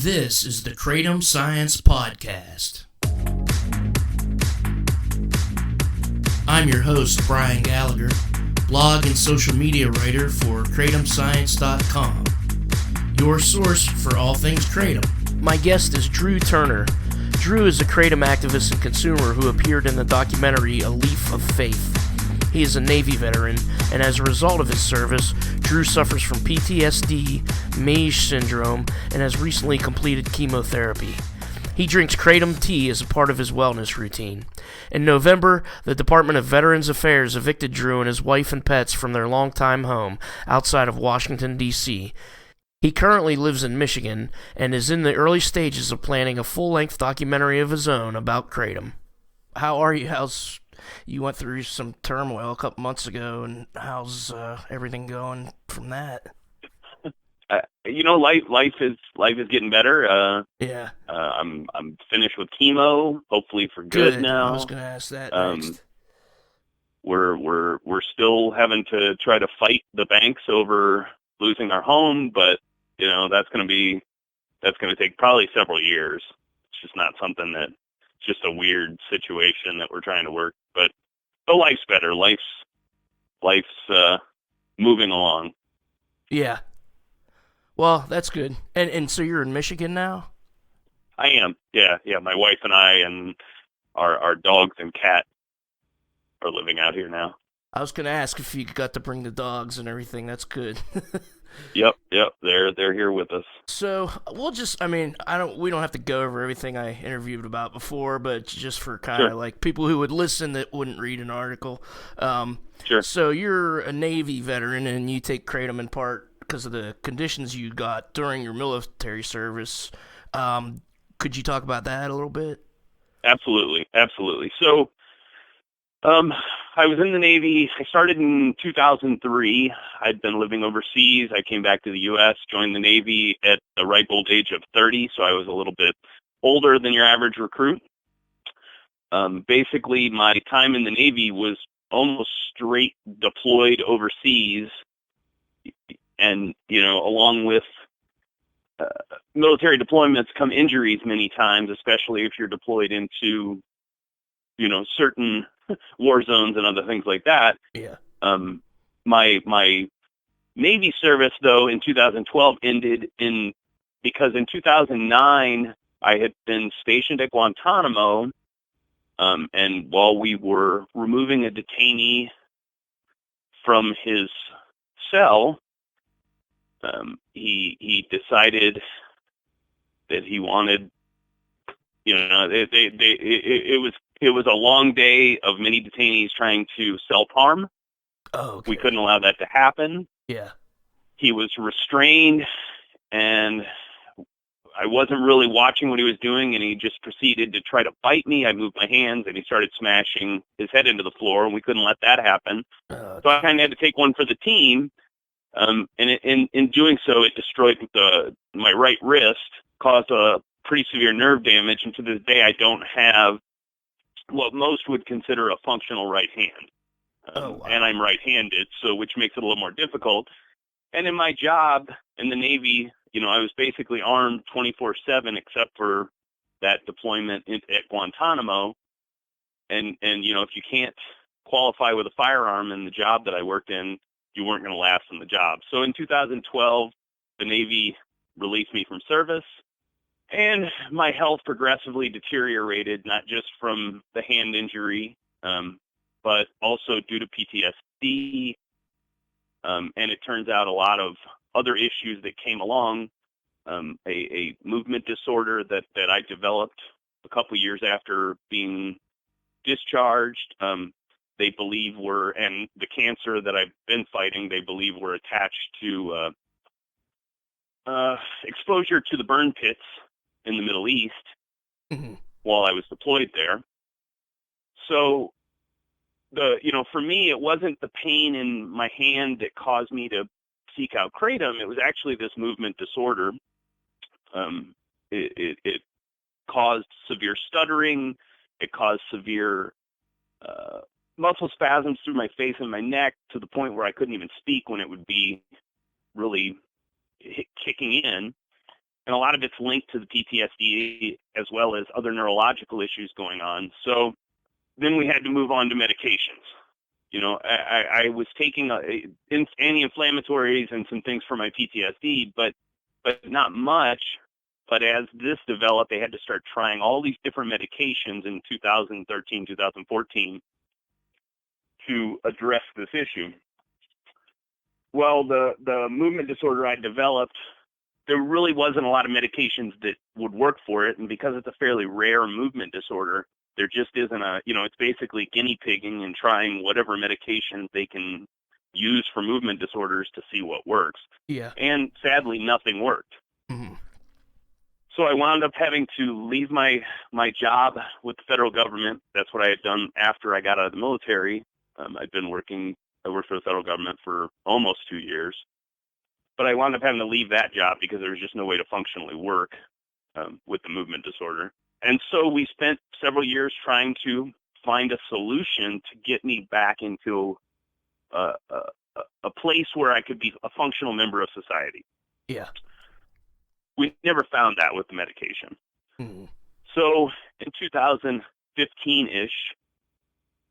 This is the Kratom Science Podcast. I'm your host, Brian Gallagher, blog and social media writer for KratomScience.com, your source for all things Kratom. My guest is Drew Turner. Drew is a Kratom activist and consumer who appeared in the documentary A Leaf of Faith. He is a Navy veteran, and as a result of his service, Drew suffers from PTSD, Meige syndrome, and has recently completed chemotherapy. He drinks Kratom tea as a part of his wellness routine. In November, the Department of Veterans Affairs evicted Drew and his wife and pets from their longtime home outside of Washington, D.C. He currently lives in Michigan and is in the early stages of planning a full-length documentary of his own about Kratom. How are you? You went through some turmoil a couple months ago, and how's everything going from that? Life is getting better. Yeah. I'm finished with chemo, hopefully for good now. I was gonna ask that next. We're still having to try to fight the banks over losing our home, but that's gonna take probably several years. It's just not something that. It's just a weird situation that we're trying to work, but life's better. Life's moving along. Yeah. Well, that's good. And so you're in Michigan now? I am. Yeah. My wife and I and our dogs and cat are living out here now. I was gonna ask if you got to bring the dogs and everything. That's good. Yep. They're here with us. So we don't have to go over everything I interviewed about before, but just for kind of like people who would listen that wouldn't read an article. Sure. So you're a Navy veteran and you take Kratom in part because of the conditions you got during your military service. Could you talk about that a little bit? Absolutely. So, I was in the Navy. I started in 2003. I'd been living overseas. I came back to the U.S., joined the Navy at the ripe old age of 30, so I was a little bit older than your average recruit. Basically, my time in the Navy was almost straight deployed overseas, and, along with military deployments come injuries many times, especially if you're deployed into, certain war zones and other things like that. Yeah. My Navy service, though, in 2012 ended because in 2009 I had been stationed at Guantanamo, and while we were removing a detainee from his cell, he decided that he wanted. It was a long day of many detainees trying to self-harm. Oh, okay. We couldn't allow that to happen. Yeah. He was restrained, and I wasn't really watching what he was doing, and he just proceeded to try to bite me. I moved my hands, and he started smashing his head into the floor, and we couldn't let that happen. Okay. So I kind of had to take one for the team, and in doing so, it destroyed my right wrist, caused a pretty severe nerve damage, and to this day, I don't have what most would consider a functional right hand. Wow. And I'm right-handed, which makes it a little more difficult. And in my job in the Navy, I was basically armed 24/7 except for that deployment at Guantanamo. And if you can't qualify with a firearm in the job that I worked in, you weren't going to last in the job. So in 2012, the Navy released me from service. And my health progressively deteriorated, not just from the hand injury, but also due to PTSD. And it turns out a lot of other issues that came along, a movement disorder that I developed a couple years after being discharged. They believe and the cancer that I've been fighting, they believe were attached to exposure to the burn pits in the Middle East while I was deployed there. So for me, it wasn't the pain in my hand that caused me to seek out Kratom. It was actually this movement disorder. It caused severe stuttering. It caused severe muscle spasms through my face and my neck to the point where I couldn't even speak when it would be really kicking in. and a lot of it's linked to the PTSD as well as other neurological issues going on. So then we had to move on to medications. I was taking anti-inflammatories and some things for my PTSD, but not much. But as this developed, they had to start trying all these different medications in 2013, 2014 to address this issue. Well, the movement disorder I developed, there really wasn't a lot of medications that would work for it. And because it's a fairly rare movement disorder, there just isn't it's basically guinea pigging and trying whatever medications they can use for movement disorders to see what works. Yeah. And sadly, nothing worked. Mm-hmm. So I wound up having to leave my job with the federal government. That's what I had done after I got out of the military. I worked for the federal government for almost 2 years. But I wound up having to leave that job because there was just no way to functionally work with the movement disorder. And so we spent several years trying to find a solution to get me back into a place where I could be a functional member of society. Yeah. We never found that with the medication. Mm-hmm. So in 2015-ish,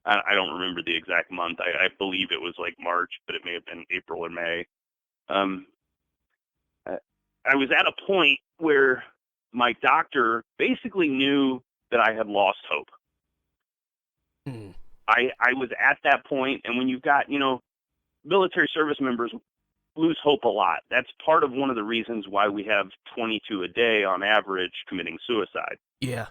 I don't remember the exact month. I believe it was like March, but it may have been April or May. I was at a point where my doctor basically knew that I had lost hope. Mm-hmm. I was at that point, and when you've got, military service members lose hope a lot. That's part of one of the reasons why we have 22 a day on average committing suicide. Yeah.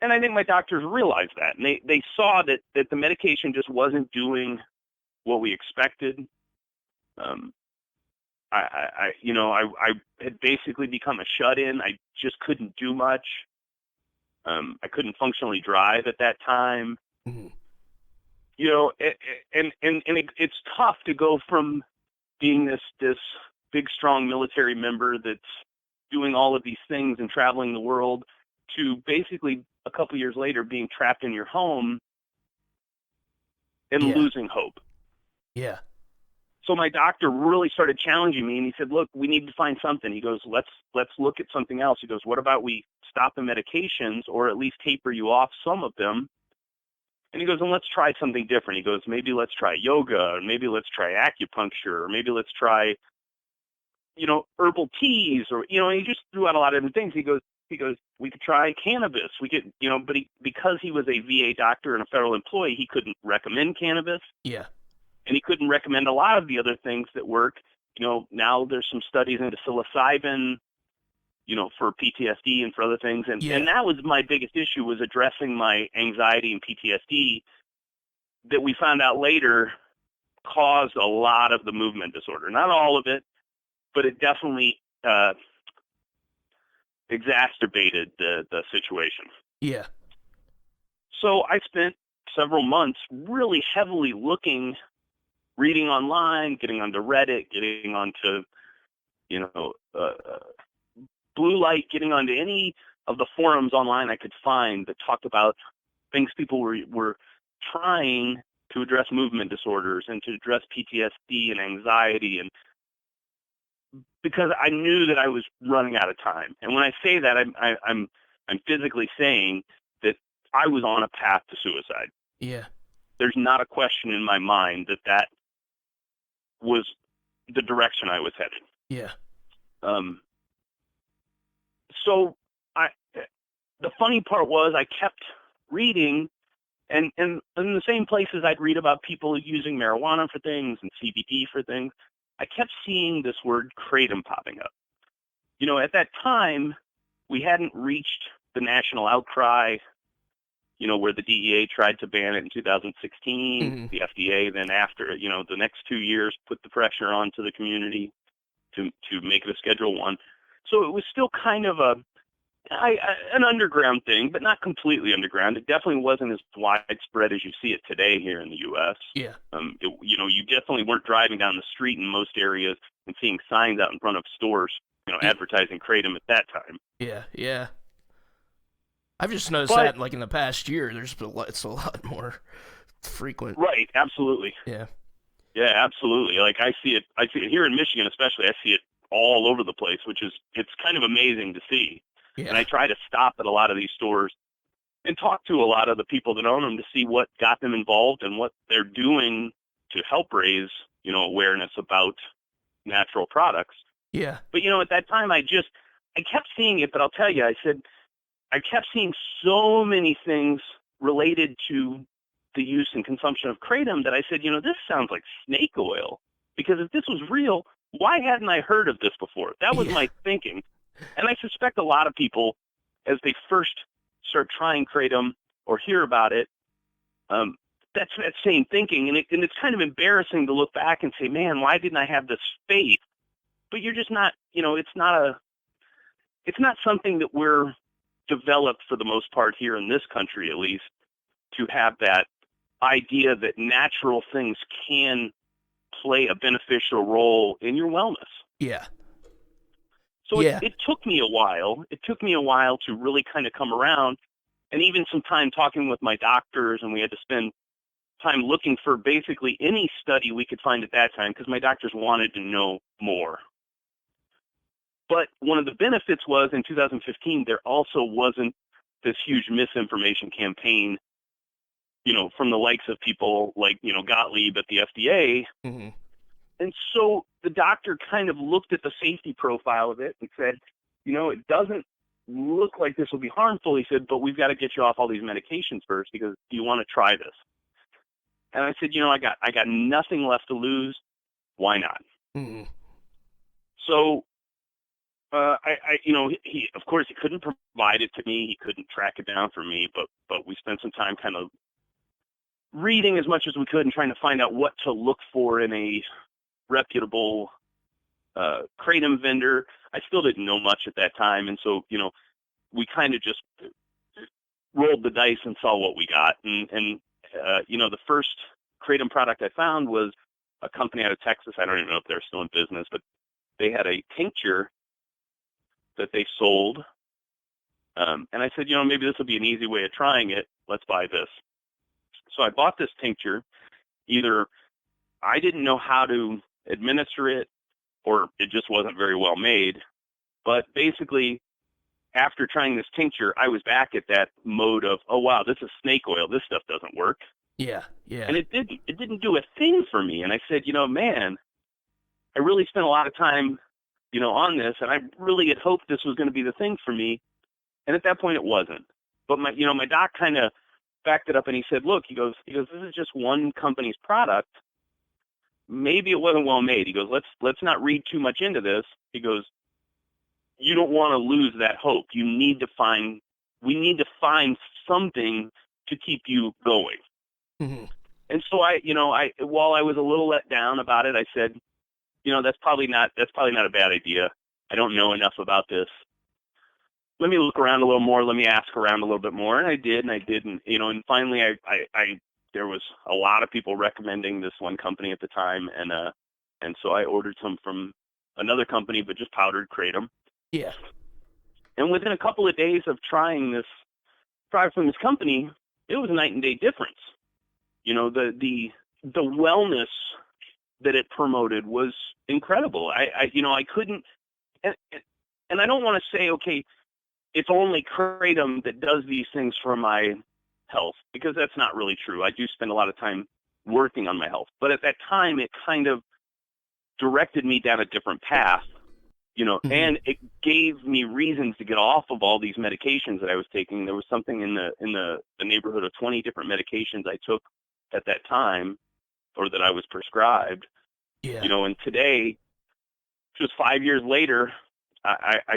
And I think my doctors realized that, and they saw that the medication just wasn't doing what we expected. I had basically become a shut-in. I just couldn't do much. I couldn't functionally drive at that time. Mm-hmm. It's tough to go from being this big, strong military member that's doing all of these things and traveling the world to basically a couple years later being trapped in your home and losing hope. Yeah. So my doctor really started challenging me, and he said, look, we need to find something. He goes, let's look at something else. He goes, what about we stop the medications or at least taper you off some of them? And he goes, and let's try something different. He goes, maybe let's try yoga, or maybe let's try acupuncture, or maybe let's try, herbal teas, or, he just threw out a lot of different things. He goes, we could try cannabis. We could, but because he was a VA doctor and a federal employee, he couldn't recommend cannabis. Yeah. And he couldn't recommend a lot of the other things that work. Now there's some studies into psilocybin, for PTSD and for other things. And that was my biggest issue, was addressing my anxiety and PTSD that we found out later caused a lot of the movement disorder. Not all of it, but it definitely exacerbated the situation. Yeah. So I spent several months really heavily reading online, getting onto Reddit, getting onto, Blue Light, getting onto any of the forums online I could find that talked about things people were trying to address movement disorders and to address PTSD and anxiety, and because I knew that I was running out of time. And when I say that, I'm physically saying that I was on a path to suicide. Yeah. There's not a question in my mind that was the direction I was headed. Yeah. So the funny part was I kept reading, and in the same places I'd read about people using marijuana for things and CBD for things, I kept seeing this word Kratom popping up. At that time, we hadn't reached the national outcry, where the DEA tried to ban it in 2016, mm-hmm. the FDA then after, the next 2 years put the pressure onto the community to make it a Schedule 1. So it was still kind of an underground thing, but not completely underground. It definitely wasn't as widespread as you see it today here in the U.S. Yeah. You definitely weren't driving down the street in most areas and seeing signs out in front of stores, advertising Kratom at that time. Yeah, yeah. I've just noticed that, like, in the past year, it's a lot more frequent. Right, absolutely. Yeah. Yeah, absolutely. Like, I see it here in Michigan especially. I see it all over the place, it's kind of amazing to see. Yeah. And I try to stop at a lot of these stores and talk to a lot of the people that own them to see what got them involved and what they're doing to help raise, awareness about natural products. Yeah. But, at that time I kept seeing it, but I'll tell you, I kept seeing so many things related to the use and consumption of Kratom that I said, this sounds like snake oil. Because if this was real, why hadn't I heard of this before? That was my thinking. And I suspect a lot of people, as they first start trying Kratom or hear about it, that's that same thinking. And it's kind of embarrassing to look back and say, man, why didn't I have this faith? But you're just not, it's not something that we're developed for the most part here in this country, at least, to have that idea that natural things can play a beneficial role in your wellness. Yeah. So it took me a while. It took me a while to really kind of come around, and even some time talking with my doctors, and we had to spend time looking for basically any study we could find at that time because my doctors wanted to know more. But one of the benefits was in 2015, there also wasn't this huge misinformation campaign, from the likes of people like, Gottlieb at the FDA. Mm-hmm. And so the doctor kind of looked at the safety profile of it and said, it doesn't look like this will be harmful. He said, but we've got to get you off all these medications first because do you want to try this? And I said, I got nothing left to lose. Why not? Mm-hmm. So, he, of course, he couldn't provide it to me. He couldn't track it down for me, but we spent some time kind of reading as much as we could and trying to find out what to look for in a reputable Kratom vendor. I still didn't know much at that time, and so we kind of just rolled the dice and saw what we got. And the first Kratom product I found was a company out of Texas. I don't even know if they're still in business, but they had a tincture that they sold, and I said, maybe this will be an easy way of trying it. Let's buy this. So I bought this tincture. Either I didn't know how to administer it, or it just wasn't very well made. But basically, after trying this tincture, I was back at that mode of, oh wow, this is snake oil. This stuff doesn't work. Yeah, yeah. And it didn't do a thing for me. And I said, man, I really spent a lot of time, on this, and I really had hoped this was going to be the thing for me. And at that point, it wasn't. But my doc kind of backed it up, and he said, look, he goes, this is just one company's product. Maybe it wasn't well made. He goes, let's not read too much into this. He goes, you don't want to lose that hope. We need to find something to keep you going. Mm-hmm. And so while I was a little let down about it, I said, that's probably not a bad idea. I don't know enough about this. Let me look around a little more. Let me ask around a little bit more. And I did. And finally there was a lot of people recommending this one company at the time. And so I ordered some from another company, but just powdered Kratom. Yeah. And within a couple of days of trying this product from this company, it was a night and day difference. The wellness that it promoted was incredible. I couldn't, and I don't want to say, okay, it's only Kratom that does these things for my health, because that's not really true. I do spend a lot of time working on my health, but at that time it kind of directed me down a different path, Mm-hmm. and it gave me reasons to get off of all these medications that I was taking. There was something in the neighborhood of 20 different medications I took at that time, or that I was prescribed. Yeah. And today, just 5 years later, I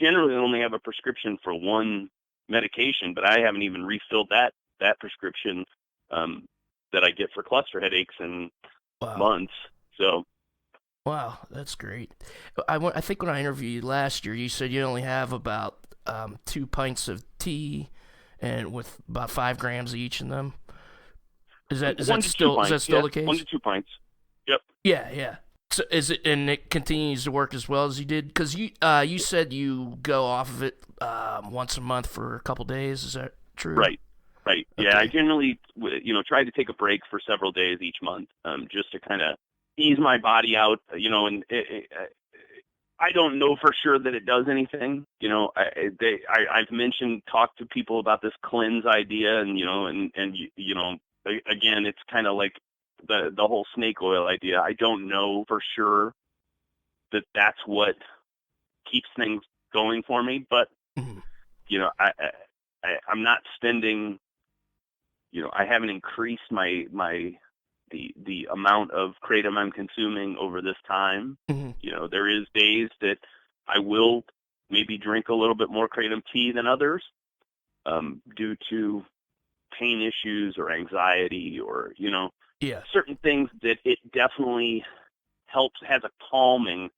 generally only have a prescription for one medication, but I haven't even refilled that prescription that I get for cluster headaches in months. So. Wow, that's great. I think when I interviewed you last year, you said you only have about 2 pints of tea, and with about 5 grams each in them. Is that still the case? 1 to 2 pints. Yep. Yeah. So and it continues to work as well as you did? Because you said you go off of it once a month for a couple days. Is that true? Right. Okay. Yeah, I generally try to take a break for several days each month, just to kind of ease my body out. And I don't know for sure that it does anything. You know, I've talked to people about this cleanse idea, and again, it's kind of like the whole snake oil idea. I don't know for sure that that's what keeps things going for me, but you know, I'm not spending. You know, I haven't increased the amount of kratom I'm consuming over this time. You know, there is days that I will maybe drink a little bit more kratom tea than others, due to pain issues or anxiety or, certain things that it definitely has a calming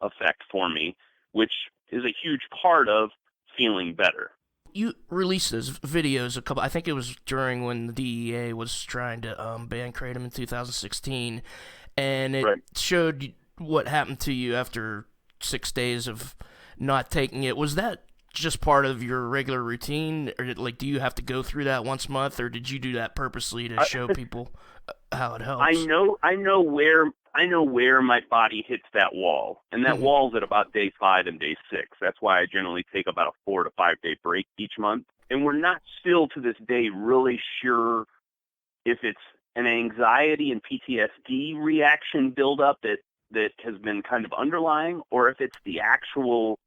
effect for me, which is a huge part of feeling better. You released those videos I think it was during when the DEA was trying to ban kratom in 2016, and it showed what happened to you after 6 days of not taking it. Was that just part of your regular routine, or do you have to go through that once a month, or did you do that purposely to show people how it helps? I know where my body hits that wall, and that wall's at about day 5 and day 6. That's why I generally take about a 4 to 5 day break each month. And we're not still to this day really sure if it's an anxiety and PTSD reaction buildup that has been kind of underlying, or if it's the actual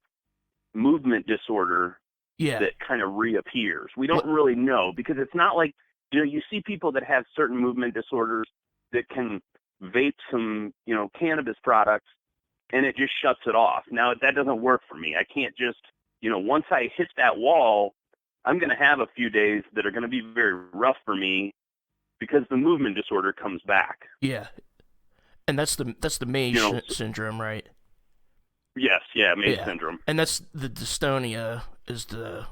movement disorder that kind of reappears. We don't really know, because it's not like, you see people that have certain movement disorders that can vape some, cannabis products, and it just shuts it off. Now, that doesn't work for me. I can't just, once I hit that wall, I'm going to have a few days that are going to be very rough for me because the movement disorder comes back. Yeah. And that's the Meige syndrome, right? Yes, Meige syndrome. And that's the dystonia is the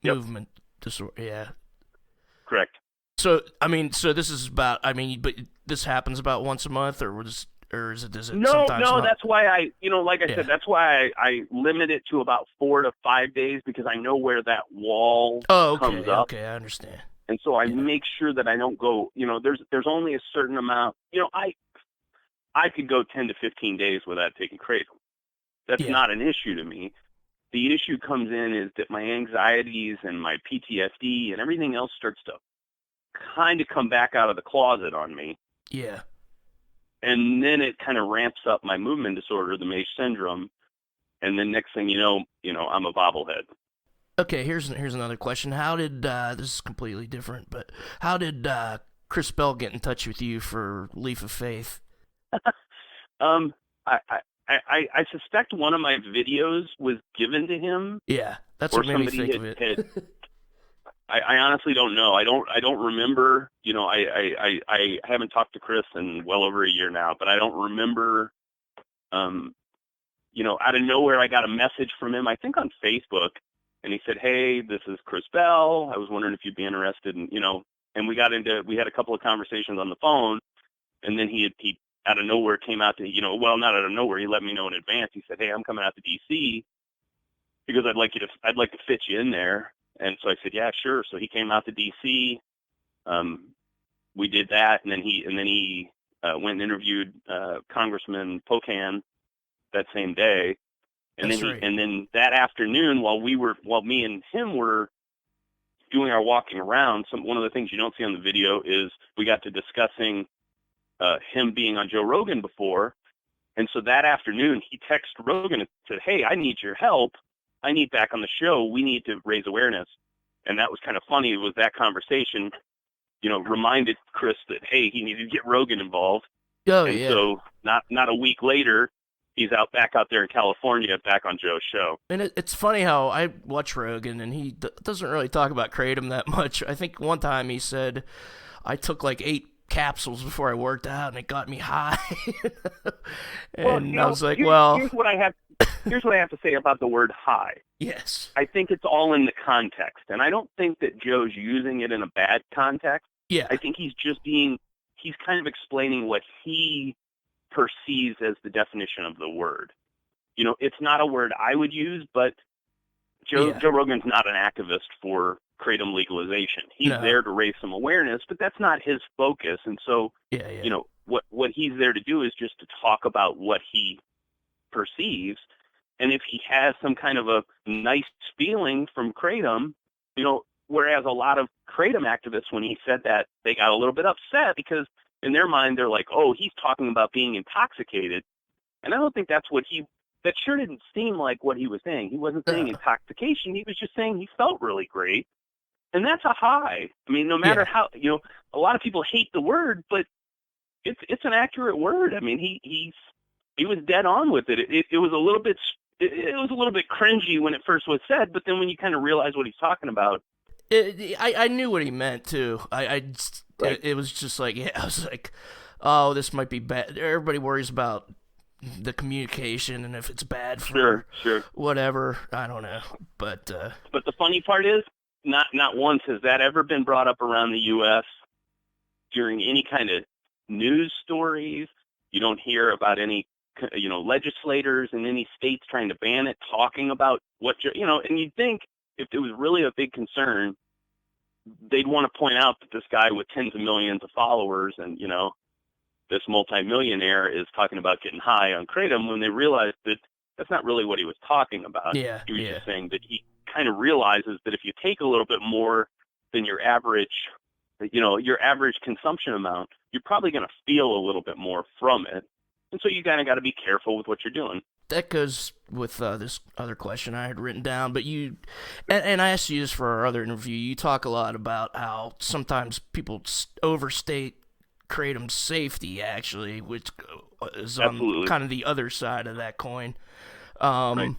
movement disorder. Yeah. Correct. So, this is about, but this happens about once a month, or is it sometimes not? No, that's why I said, that's why I limit it to about 4 to 5 days, because I know where that wall comes up. Okay, I understand. And so I make sure that I don't go, there's only a certain amount, I could go 10 to 15 days without taking kratom. That's not an issue to me. The issue comes in is that my anxieties and my PTSD and everything else starts to kind of come back out of the closet on me. Yeah. And then it kind of ramps up my movement disorder, the Meige syndrome. And then next thing you know, I'm a bobblehead. Okay, here's another question. How did, this is completely different, but how did Chris Bell get in touch with you for Leap of Faith? I suspect one of my videos was given to him. Yeah, that's what made me think of it. I honestly don't know. I don't remember. I haven't talked to Chris in well over a year now, but I don't remember. Out of nowhere, I got a message from him, I think on Facebook, and he said, "Hey, this is Chris Bell. I was wondering if you'd be interested." And and we had a couple of conversations on the phone, and then he out of nowhere came out to, not out of nowhere. He let me know in advance. He said, "Hey, I'm coming out to DC because I'd like to fit you in there." And so I said, "Yeah, sure." So he came out to DC. We did that, and then he went and interviewed Congressman Pocan that same day. And then that afternoon, while me and him were doing our walking around, one of the things you don't see on the video is we got to discussing him being on Joe Rogan before. And so that afternoon, he texted Rogan and said, "Hey, I need your help. I need back on the show. We need to raise awareness." And that was kind of funny. It was that conversation, reminded Chris that, hey, he needed to get Rogan involved. Oh, and yeah. So not a week later, he's back out there in California, back on Joe's show. And it's funny how I watch Rogan, and he doesn't really talk about kratom that much. I think one time he said, "I took like 8 capsules before I worked out, and it got me high." And I was like, here's what I have to say about the word high. Yes. I think it's all in the context, and I don't think that Joe's using it in a bad context. Yeah. I think he's kind of explaining what he perceives as the definition of the word. It's not a word I would use, but Joe Rogan's not an activist for kratom legalization. He's there to raise some awareness, but that's not his focus. And so, what he's there to do is just to talk about what he perceives. and if he has some kind of a nice feeling from Kratom, whereas a lot of Kratom activists, when he said that, they got a little bit upset because in their mind, they're like, oh, he's talking about being intoxicated. And I don't think that sure didn't seem like what he was saying. He wasn't saying intoxication. He was just saying he felt really great. And that's a high. I mean, no matter how, a lot of people hate the word, but it's an accurate word. I mean, he was dead on with it. It was a little bit cringy when it first was said, but then when you kind of realize what he's talking about, I knew what he meant too. Right. It was just like, I was like, oh, this might be bad. Everybody worries about the communication and if it's bad for sure. whatever. I don't know, but the funny part is, not once has that ever been brought up around the U.S. during any kind of news stories. You don't hear about any, legislators in any states trying to ban it, talking about and you'd think if it was really a big concern, they'd want to point out that this guy with tens of millions of followers and, this multimillionaire is talking about getting high on Kratom, when they realized that that's not really what he was talking about. Yeah, he was just saying that he kind of realizes that if you take a little bit more than your average consumption amount, you're probably going to feel a little bit more from it. And so you kind of got to be careful with what you're doing. That goes with this other question I had written down, but and I asked you this for our other interview, you talk a lot about how sometimes people overstate Kratom's safety, actually, which is on kind of the other side of that coin. Right.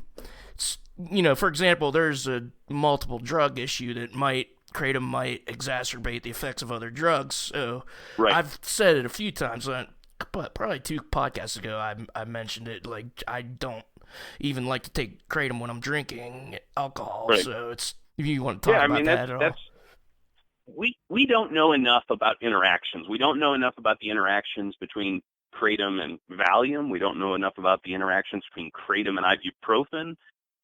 For example, there's a multiple drug issue that Kratom might exacerbate the effects of other drugs. So right. I've said it a few times, but probably 2 podcasts ago, I mentioned it. Like, I don't even like to take Kratom when I'm drinking alcohol. Right. So if you want to talk about that at all. We don't know enough about interactions. We don't know enough about the interactions between Kratom and Valium. We don't know enough about the interactions between Kratom and ibuprofen.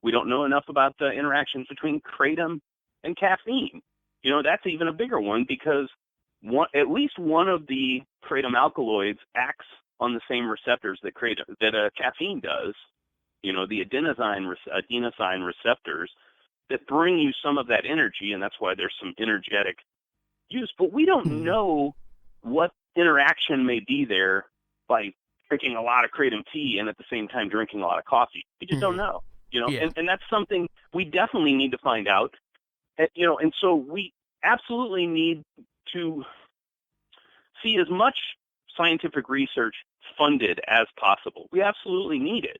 We don't know enough about the interactions between Kratom and caffeine. That's even a bigger one because at least one of the Kratom alkaloids acts on the same receptors that caffeine does. The adenosine receptors that bring you some of that energy, and that's why there's some energetic use. But we don't know what interaction may be there by drinking a lot of Kratom tea and at the same time drinking a lot of coffee. We just don't know. And that's something we definitely need to find out. And so we absolutely need to see as much scientific research funded as possible. We absolutely need it.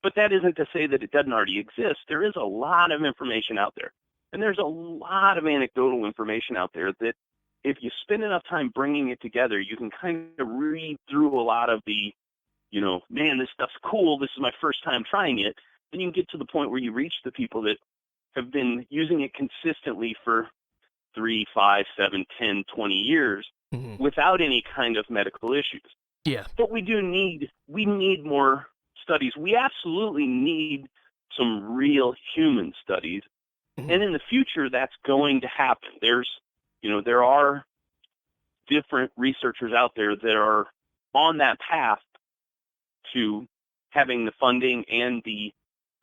But that isn't to say that it doesn't already exist. There is a lot of information out there. And there's a lot of anecdotal information out there that if you spend enough time bringing it together, you can kind of read through a lot of the, man, this stuff's cool. This is my first time trying it. Then you can get to the point where you reach the people that have been using it consistently for 3, 5, 7, 10, 20 years without any kind of medical issues. Yeah. But we need more studies. We absolutely need some real human studies. And in the future, that's going to happen. There are different researchers out there that are on that path to having the funding and the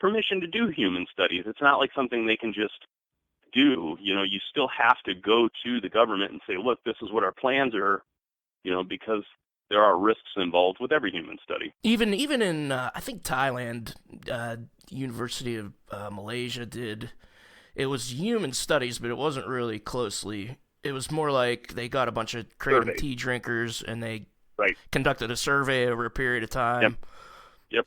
permission to do human studies. It's not like something they can just do. You still have to go to the government and say, look, this is what our plans are, because there are risks involved with every human study. Even in, I think Thailand, University of Malaysia it was human studies, but it wasn't really closely. It was more like they got a bunch of Kratom tea drinkers and they conducted a survey over a period of time. Yep.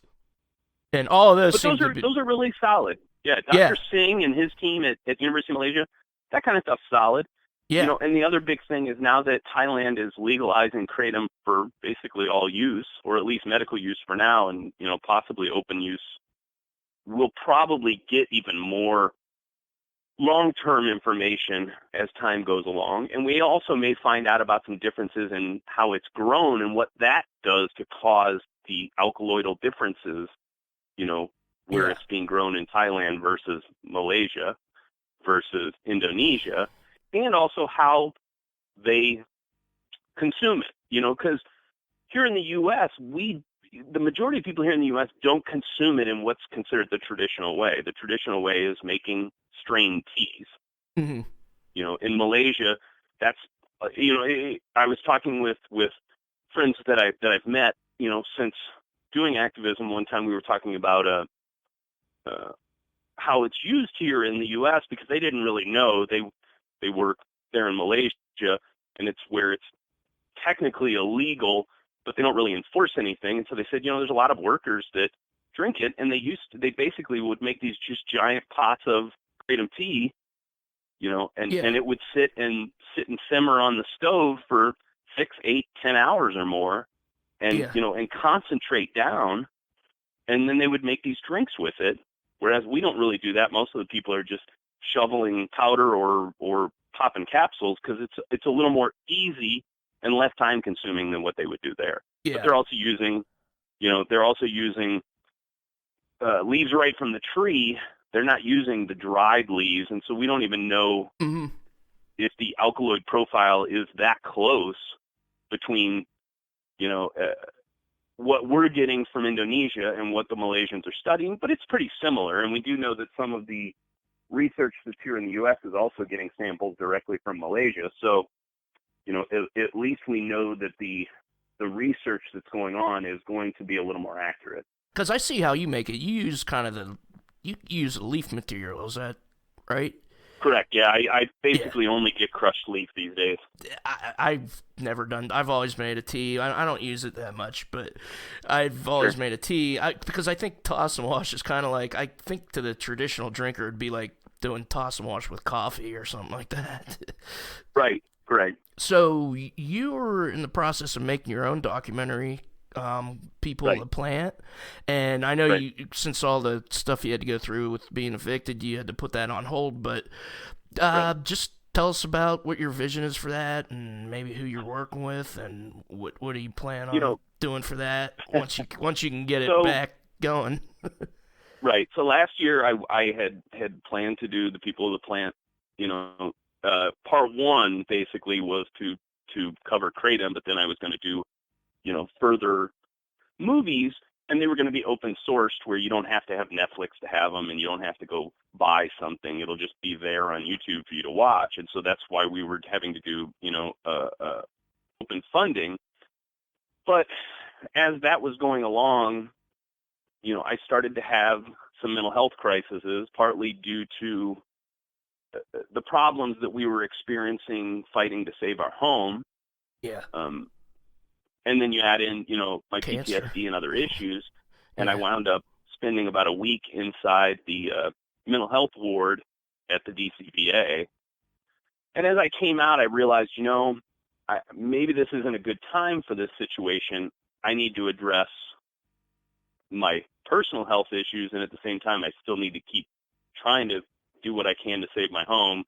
And all of those those are really solid. Yeah, Dr. Singh and his team at University of Malaysia, that kind of stuff's solid. Yeah. And the other big thing is now that Thailand is legalizing Kratom for basically all use, or at least medical use for now, and possibly open use, we'll probably get even more long-term information as time goes along. And we also may find out about some differences in how it's grown and what that does to cause the alkaloidal differences, where it's being grown in Thailand versus Malaysia versus Indonesia, and also how they consume it, because here in the U.S., we the majority of people here in the U.S. don't consume it in what's considered the traditional way. The traditional way is making strained teas. Mm-hmm. In Malaysia, that's I was talking with friends that I've met, since doing activism. One time we were talking about how it's used here in the U.S. because they didn't really know. They work there in Malaysia, and it's where it's technically illegal, but they don't really enforce anything. And so they said, there's a lot of workers that drink it, and they basically would make these just giant pots of kratom tea, and it would sit and simmer on the stove for 6, 8, 10 hours or more, and and concentrate down, and then they would make these drinks with it. Whereas we don't really do that. Most of the people are just shoveling powder or popping capsules because it's a little more easy and less time consuming than what they would do there. Yeah. But they're also using leaves right from the tree. They're not using the dried leaves, and so we don't even know if the alkaloid profile is that close between what we're getting from Indonesia and what the Malaysians are studying, but it's pretty similar. And we do know that some of the research that's here in the U.S. is also getting samples directly from Malaysia. So, at least we know that the research that's going on is going to be a little more accurate. Because I see how you make it. You use you use leaf material. Is that right? Correct. Yeah, I basically only get crushed leaf these days. I've never done. I've always made a tea. I don't use it that much, but I've always made a tea because I think toss and wash is kind of like, I think to the traditional drinker it'd be like doing toss and wash with coffee or something like that. Right. So you were in the process of making your own documentary, People of the Plant, and I know you, since all the stuff you had to go through with being evicted, you had to put that on hold, but just tell us about what your vision is for that, and maybe who you're working with, and what do you plan on doing for that once you can get it back going. Right. So last year I had planned to do the People of the Plant. Part one basically was to cover Kratom, but then I was going to do further movies, and they were going to be open sourced where you don't have to have Netflix to have them, and you don't have to go buy something. It'll just be there on YouTube for you to watch. And so that's why we were having to do, open funding. But as that was going along, I started to have some mental health crises, partly due to the problems that we were experiencing fighting to save our home. Yeah. And then you add in, my Cancer. PTSD and other issues, and I wound up spending about a week inside the mental health ward at the DCBA. And as I came out, I realized, maybe this isn't a good time for this situation. I need to address my personal health issues, and at the same time, I still need to keep trying to do what I can to save my home.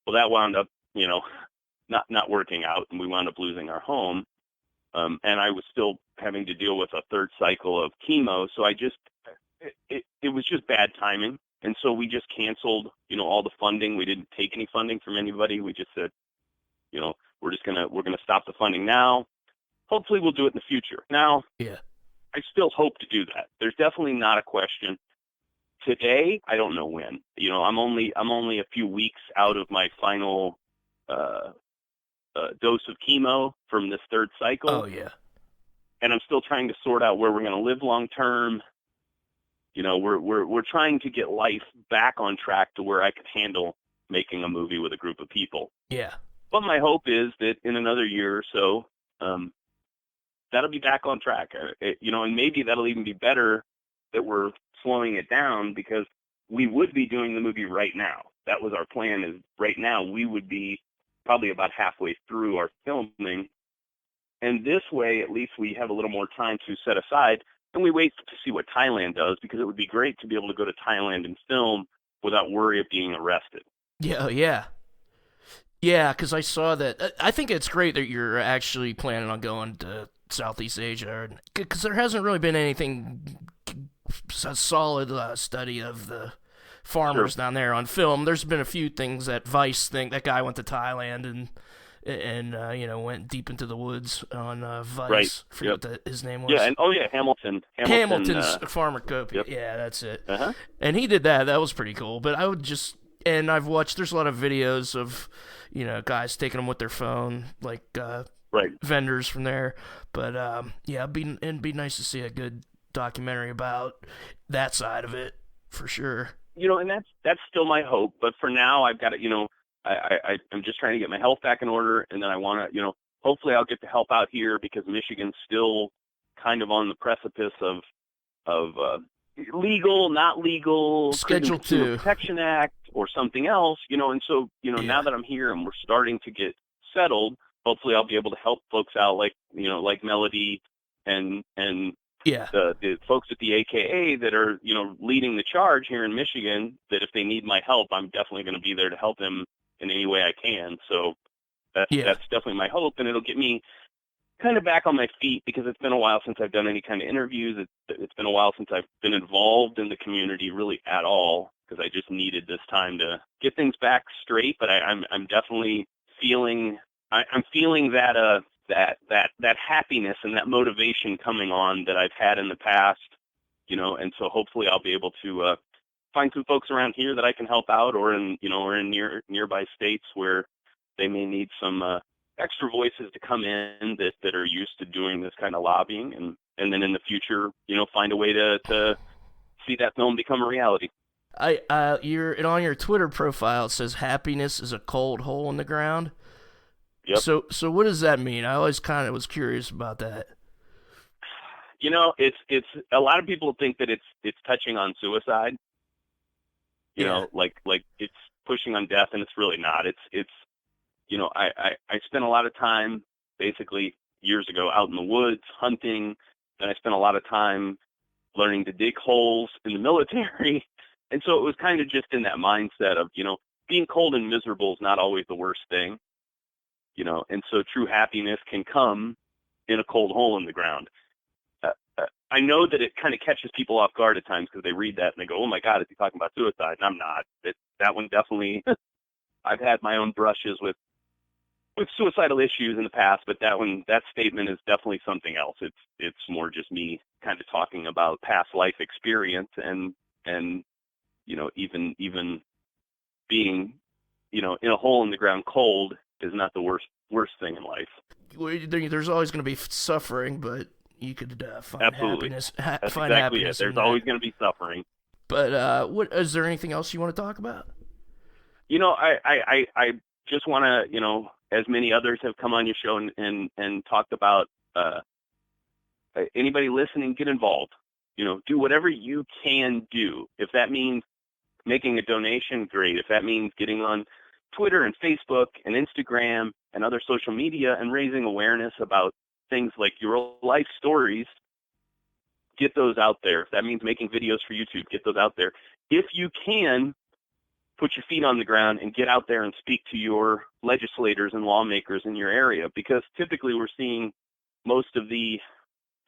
Well, that wound up, not working out, and we wound up losing our home. And I was still having to deal with a third cycle of chemo. So it was just bad timing. And so we just canceled, all the funding. We didn't take any funding from anybody. We just said, we're going to stop the funding now. Hopefully we'll do it in the future. Now, I still hope to do that. There's definitely not a question. Today, I don't know when. I'm only a few weeks out of my final dose of chemo from this third cycle. Oh, yeah. And I'm still trying to sort out where we're going to live long term. We're trying to get life back on track to where I could handle making a movie with a group of people. Yeah. But my hope is that in another year or so, that'll be back on track. And maybe that'll even be better that we're slowing it down, because we would be doing the movie right now. That was our plan, is right now we would be probably about halfway through our filming. And this way, at least we have a little more time to set aside, and we wait to see what Thailand does, because it would be great to be able to go to Thailand and film without worry of being arrested. Yeah, because I saw that. I think it's great that you're actually planning on going to Southeast Asia, because there hasn't really been anything a solid study of the farmers down there on film. There's been a few things that Vice think. That guy went to Thailand and and went deep into the woods on Vice. Right. I forget what his name was. Yeah, and Hamilton's Pharmacopoeia. Yep. Yeah, that's it. Uh-huh. And he did that. That was pretty cool. But and I've watched, there's a lot of videos of, guys taking them with their phone, like right. vendors from there. But it'd be nice to see a good documentary about that side of it, for sure. And that's still my hope. But for now, I've got to, I'm just trying to get my health back in order, and then I want to, hopefully I'll get to help out here, because Michigan's still kind of on the precipice of legal, not legal, Schedule Consumer 2 Protection Act or something else, and so, now that I'm here and we're starting to get settled, hopefully I'll be able to help folks out like Melody and the folks at the AKA that are, leading the charge here in Michigan, that if they need my help, I'm definitely going to be there to help them in any way I can. So that's definitely my hope, and it'll get me kind of back on my feet, because it's been a while since I've done any kind of interviews. It's been a while since I've been involved in the community really at all, because I just needed this time to get things back straight. But I'm definitely feeling that happiness and that motivation coming on that I've had in the past, and so hopefully I'll be able to find some folks around here that I can help out, or in nearby states where they may need some extra voices to come in that are used to doing this kind of lobbying, and then in the future, find a way to see that film become a reality. On your Twitter profile, it says happiness is a cold hole in the ground. Yep. So what does that mean? I always kind of was curious about that. It's a lot of people think that it's touching on suicide. Like it's pushing on death, and it's really not. It's I spent a lot of time, basically years ago, out in the woods hunting, and I spent a lot of time learning to dig holes in the military. And so it was kind of just in that mindset of, being cold and miserable is not always the worst thing, and so true happiness can come in a cold hole in the ground. I know that it kind of catches people off guard at times, because they read that and they go, oh my God, is he talking about suicide? And I'm not. That one definitely, I've had my own brushes with suicidal issues in the past, but that statement is definitely something else. It's more just me kind of talking about past life experience, and even being, in a hole in the ground cold is not the worst thing in life. There's always going to be suffering, but you could find Absolutely. happiness. That's find exactly happiness. There's always going to be suffering. But what is there anything else you want to talk about? I just want to, as many others have come on your show and talked about, anybody listening, get involved. Do whatever you can do. If that means making a donation, great. If that means getting on Twitter and Facebook and Instagram and other social media and raising awareness about things like your life stories, get those out there. If that means making videos for YouTube, get those out there. If you can, put your feet on the ground and get out there and speak to your legislators and lawmakers in your area, because typically we're seeing most of the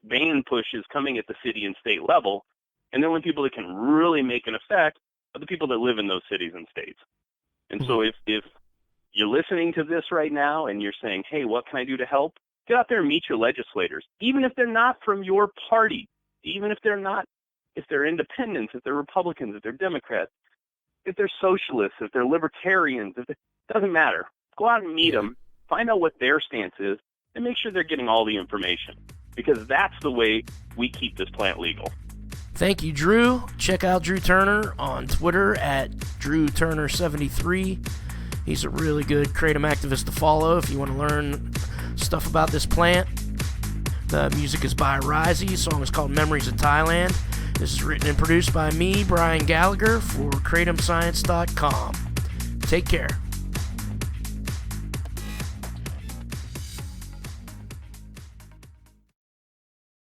ban pushes coming at the city and state level, and the only people that can really make an effect are the people that live in those cities and states. And so if you're listening to this right now and you're saying, hey, what can I do to help? Get out there and meet your legislators, even if they're not from your party, even if they're independents, if they're Republicans, if they're Democrats, if they're socialists, if they're libertarians, it doesn't matter. Go out and meet them, find out what their stance is, and make sure they're getting all the information, because that's the way we keep this plant legal. Thank you, Drew. Check out Drew Turner on Twitter at DrewTurner73. He's a really good Kratom activist to follow if you want to learn stuff about this plant. The music is by Risey. The song is called Memories of Thailand. This is written and produced by me, Brian Gallagher, for KratomScience.com. Take care.